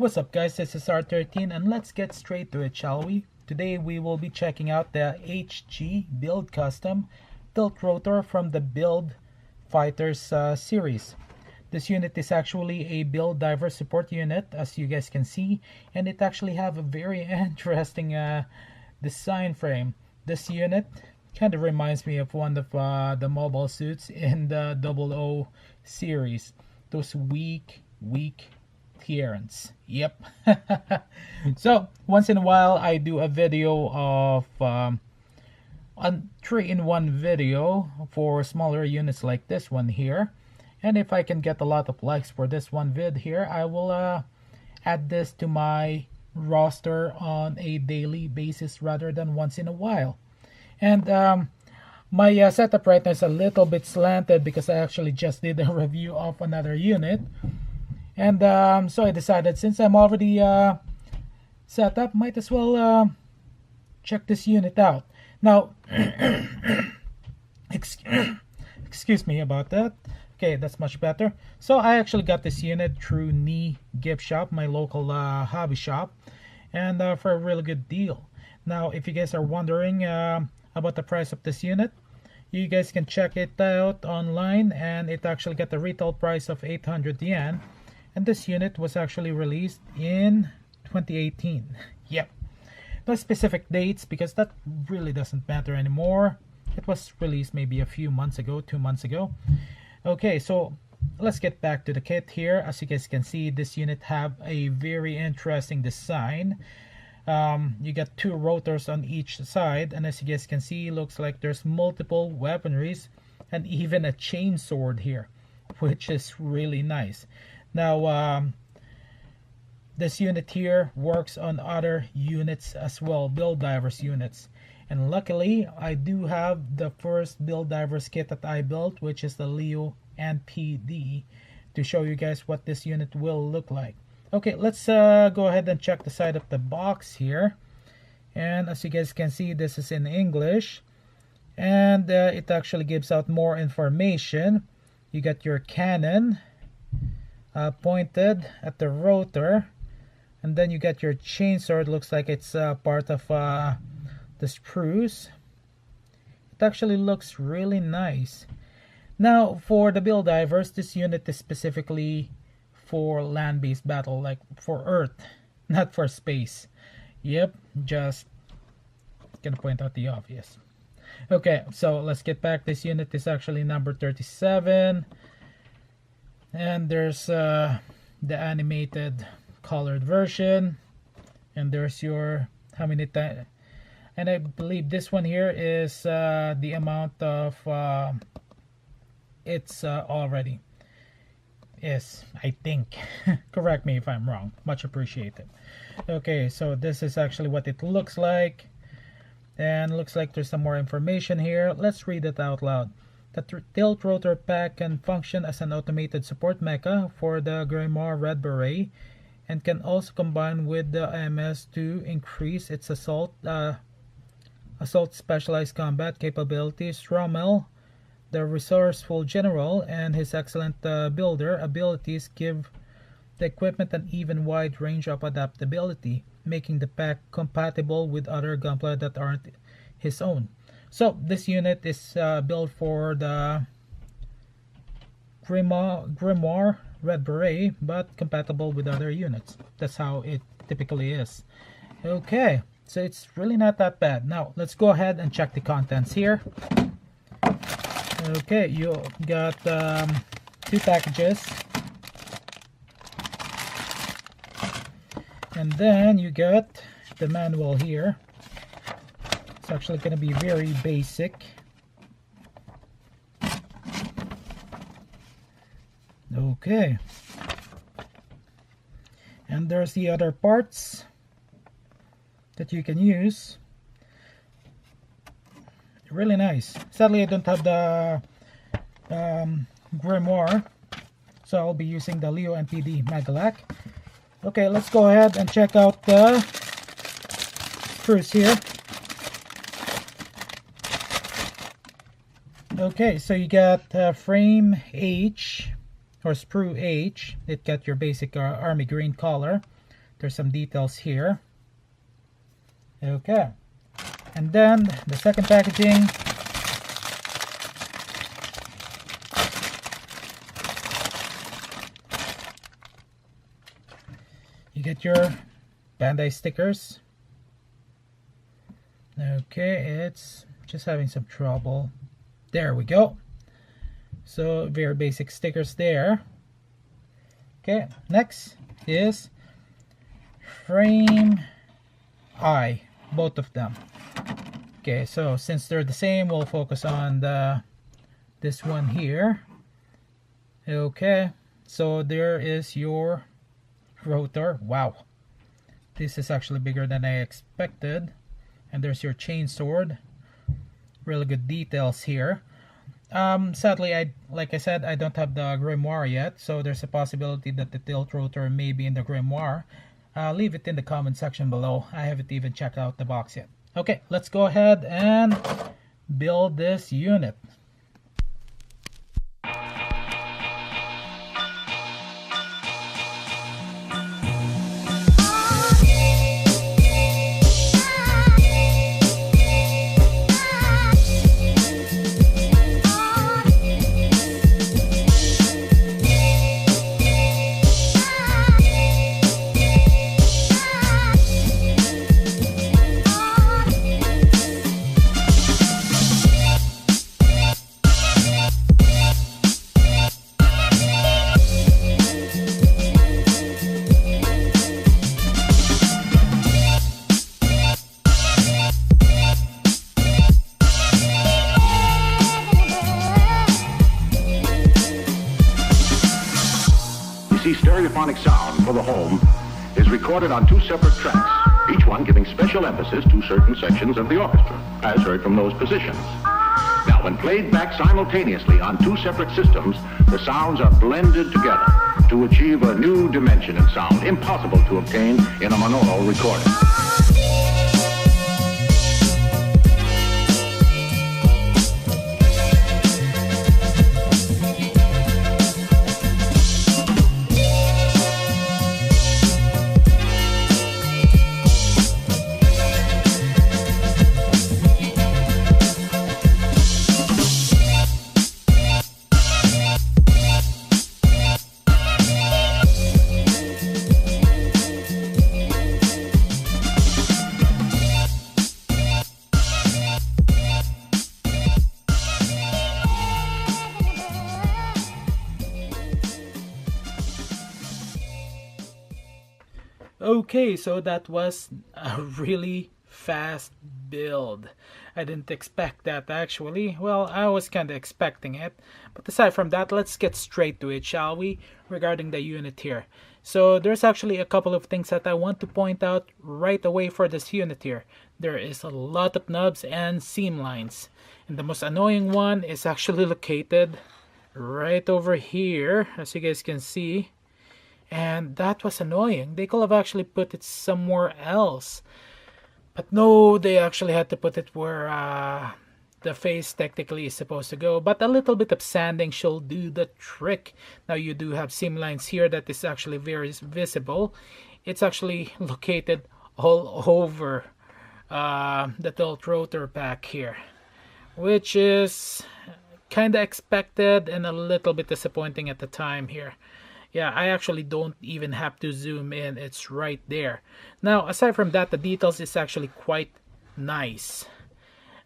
What's up guys, this is R13 and let's get straight to it, shall we? Today we will be checking out the HG Build Custom Tilt Rotor from the Build Fighters series. This unit is actually a Build Diver support unit, as you guys can see, and it actually have a very interesting design frame. This unit kind of reminds me of one of the mobile suits in the 00 series. Those weak Tyrants. Yep. So once in a while I do a video of a 3-in-1 video for smaller units like this one here, and if I can get a lot of likes for this one vid here, I will add this to my roster on a daily basis rather than once in a while. And my setup right now is a little bit slanted because I actually just did a review of another unit. And so I decided, since I'm already set up, might as well check this unit out. Now, excuse me about that. Okay, that's much better. So I actually got this unit through Knee Gift Shop, my local hobby shop, and for a really good deal. Now, if you guys are wondering about the price of this unit, you guys can check it out online, and it actually got the retail price of 800 yen. And this unit was actually released in 2018. Yep. No specific dates because that really doesn't matter anymore. It was released maybe a few months ago, 2 months ago. Okay, so let's get back to the kit here. As you guys can see, this unit have a very interesting design. You got 2 rotors on each side, and as you guys can see, looks like there's multiple weaponries and even a chain sword here, which is really nice. Now, this unit here works on other units as well, Build Divers units. And luckily, I do have the first Build Divers kit that I built, which is the Leo NPD, to show you guys what this unit will look like. Okay, let's go ahead and check the side of the box here. And as you guys can see, this is in English. And it actually gives out more information. You got your cannon pointed at the rotor, and then you get your chainsword. Looks like it's part of the sprues. It actually looks really nice. Now, for the Build Divers, this unit is specifically for land-based battle, like for Earth, not for space. Yep, just gonna point out the obvious. Okay, so let's get back. This unit is actually number 37. And there's the animated colored version, and there's your how many times, and I believe this one here is the amount of it's already is, I think. Correct me if I'm wrong, much appreciated. Okay, so this is actually what it looks like, and looks like there's some more information here. Let's read it out loud. The tilt rotor pack can function as an automated support mecha for the Grimoire Red Beret, and can also combine with the MS to increase its assault specialized combat capabilities. Rommel, the resourceful general, and his excellent builder abilities give the equipment an even wide range of adaptability, making the pack compatible with other gunpla that aren't his own. So this unit is built for the Grimoire Red Beret, but compatible with other units. That's how it typically is. Okay, so it's really not that bad. Now let's go ahead and check the contents here. Okay, you got 2 packages, and then you got the manual here. It's actually going to be very basic. Okay. And there's the other parts that you can use. Really nice. Sadly, I don't have the Grimoire, so I'll be using the Leo NPD Magalac. Okay, let's go ahead and check out the sprues here. Okay, so you got frame H or sprue H. It got your basic army green color. There's some details here. Okay, and then the second packaging. You get your Bandai stickers. Okay, it's just having some trouble. There we go. So very basic stickers there. Okay, next is frame eye, both of them. Okay, so since they're the same, we'll focus on this one here. Okay, so there is your rotor. Wow, this is actually bigger than I expected. And there's your chain sword. Really good details here. Sadly, like I said, I don't have the grimoire yet, so there's a possibility that the tilt rotor may be in the grimoire. Leave it in the comment section below. I haven't even checked out the box yet. Okay, let's go ahead and build this unit. Stereophonic sound for the home is recorded on two separate tracks, each one giving special emphasis to certain sections of the orchestra, as heard from those positions. Now, when played back simultaneously on two separate systems, the sounds are blended together to achieve a new dimension in sound, impossible to obtain in a monaural recording. Okay, so that was a really fast build. I didn't expect that actually. Well, I was kind of expecting it. But aside from that, let's get straight to it, shall we? Regarding the unit here. So there's actually a couple of things that I want to point out right away for this unit here. There is a lot of knobs and seam lines. And the most annoying one is actually located right over here, as you guys can see. And that was annoying. They could have actually put it somewhere else. But no, they actually had to put it where the face technically is supposed to go. But a little bit of sanding should do the trick. Now you do have seam lines here that is actually very visible. It's actually located all over the tilt rotor pack here, which is kind of expected and a little bit disappointing at the time here. Yeah, I actually don't even have to zoom in. It's right there. Now, aside from that, the details is actually quite nice.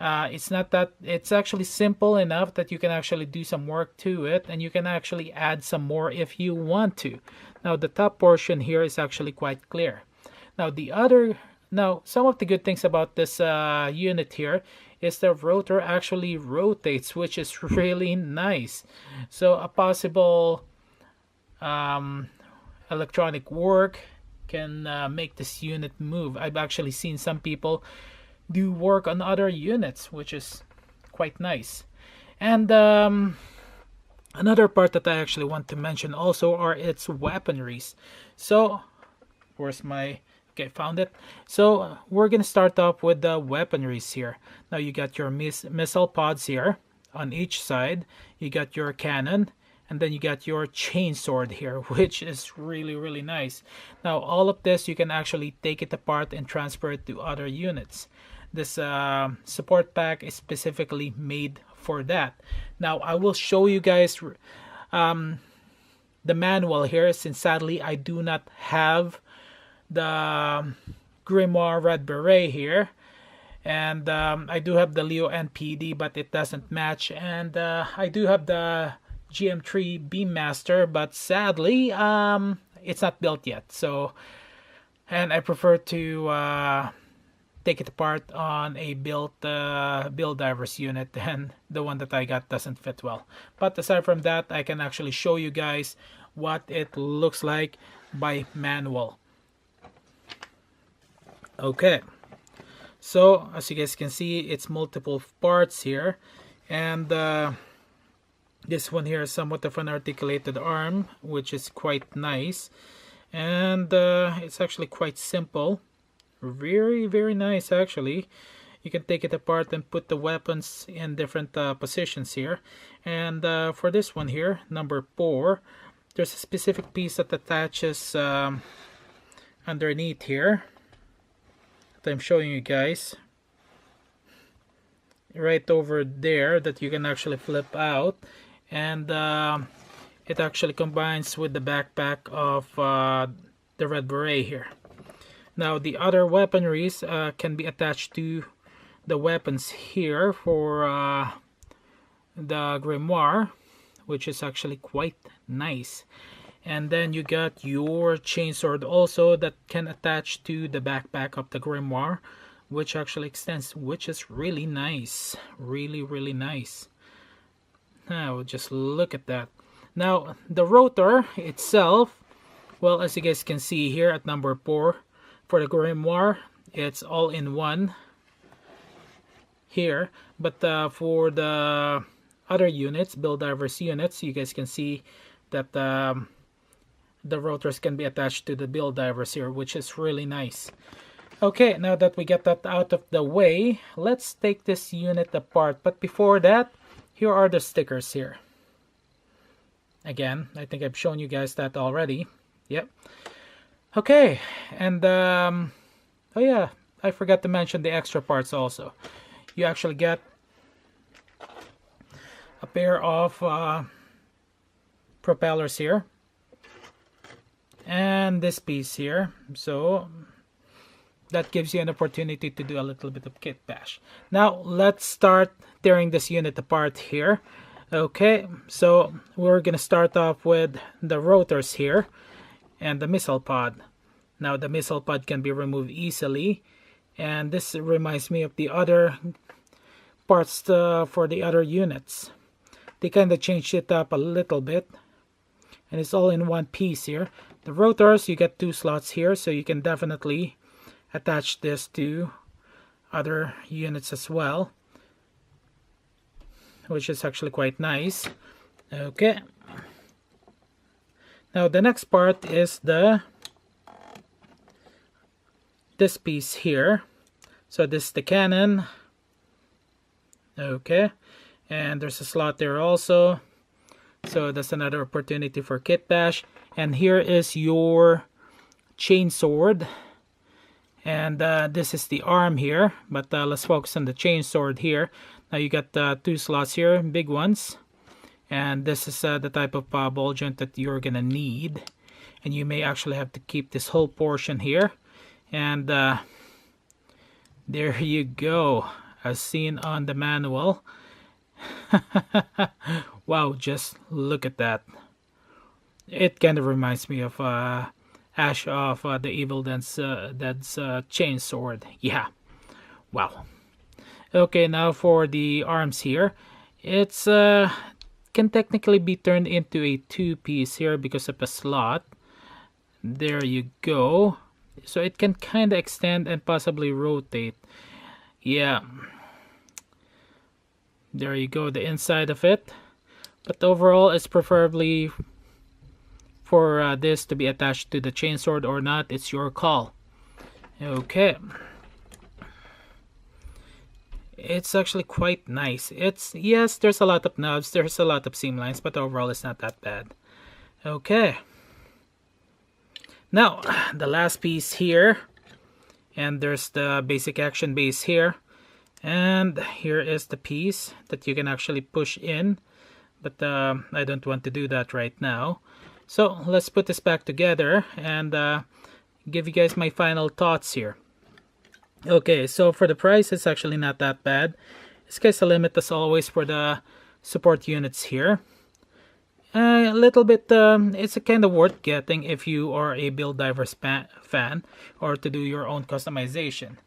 It's actually simple enough that you can actually do some work to it, and you can actually add some more if you want to. Now, the top portion here is actually quite clear. Now, some of the good things about this unit here is the rotor actually rotates, which is really nice. So a possible electronic work can make this unit move. I've actually seen some people do work on other units, which is quite nice. And another part that I actually want to mention also are its weaponries. So where's my... Okay, found it. So we're gonna start off with the weaponries here. Now you got your missile pods here on each side. You got your cannon, and then you got your chainsword here, which is really nice. Now all of this you can actually take it apart and transfer it to other units. This support pack is specifically made for that. Now I will show you guys the manual here, since sadly I do not have the Grimoire Red Beret here, and I do have the Leo NPD, but it doesn't match, and I do have the GM3 Beammaster, but sadly it's not built yet. So, and I prefer to take it apart on a built Build Divers unit, and the one that I got doesn't fit well. But aside from that, I can actually show you guys what it looks like by manual. Okay, so as you guys can see, it's multiple parts here, and this one here is somewhat of an articulated arm, which is quite nice, and it's actually quite simple. Very nice actually. You can take it apart and put the weapons in different positions here. And for this one here, number 4, there's a specific piece that attaches underneath here that I'm showing you guys right over there, that you can actually flip out, and it actually combines with the backpack of the Red Beret here. Now the other weaponries can be attached to the weapons here for the Grimoire, which is actually quite nice. And then you got your chainsword also that can attach to the backpack of the Grimoire, which actually extends, which is really nice. Really nice. Now just look at that. Now the rotor itself, well, as you guys can see here at number 4, for the Grimoire, it's all in one here, but for the other units, Build Divers units, you guys can see that the rotors can be attached to the Build Divers here, which is really nice. Okay, now that we get that out of the way, let's take this unit apart. But before that, here are the stickers here. Again, I think I've shown you guys that already. Yep. Okay, and oh yeah, I forgot to mention the extra parts also. You actually get a pair of propellers here, and this piece here, so that gives you an opportunity to do a little bit of kit bash. Now let's start tearing this unit apart here. Okay, so we're gonna start off with the rotors here and the missile pod. Now the missile pod can be removed easily, and this reminds me of the other parts for the other units. They kind of changed it up a little bit, and it's all in one piece here. The rotors, you get 2 slots here, so you can definitely attach this to other units as well, which is actually quite nice. Okay, now the next part is this piece here. So this is the cannon. Okay, and there's a slot there also, so that's another opportunity for kit bash. And here is your chainsword, and this is the arm here, but let's focus on the chainsword here. Now you got 2 slots here, big ones, and this is the type of ball joint that you're gonna need, and you may actually have to keep this whole portion here. And there you go, as seen on the manual. Wow, just look at that. It kind of reminds me of Ash of the Evil Dead's chainsword. Yeah, wow. Okay, now for the arms here, it's can technically be turned into a 2-piece here because of a slot. There you go. So it can kind of extend and possibly rotate. Yeah, there you go, the inside of it. But overall, it's preferably for this to be attached to the chainsword or not. It's your call. Okay, it's actually quite nice. It's, yes, there's a lot of knobs, there's a lot of seam lines, but overall it's not that bad. Okay. Now, the last piece here, and there's the basic action base here, and here is the piece that you can actually push in, but I don't want to do that right now. So let's put this back together and give you guys my final thoughts here. Okay, so for the price, it's actually not that bad. Sky's the limit as always for the support units here. A little bit, it's a kind of worth getting if you are a Build Divers fan or to do your own customization.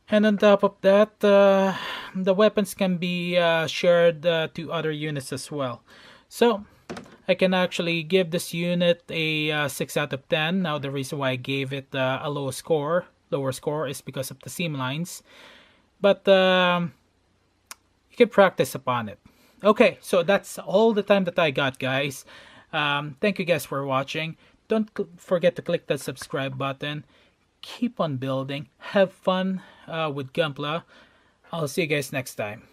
And on top of that, the weapons can be shared to other units as well. So I can actually give this unit a 6 out of 10. Now the reason why I gave it a lower score is because of the seam lines. But you can practice upon it. Okay, so that's all the time that I got, guys. Thank you guys for watching. Don't forget to click that subscribe button. Keep on building. Have fun with Gunpla. I'll see you guys next time.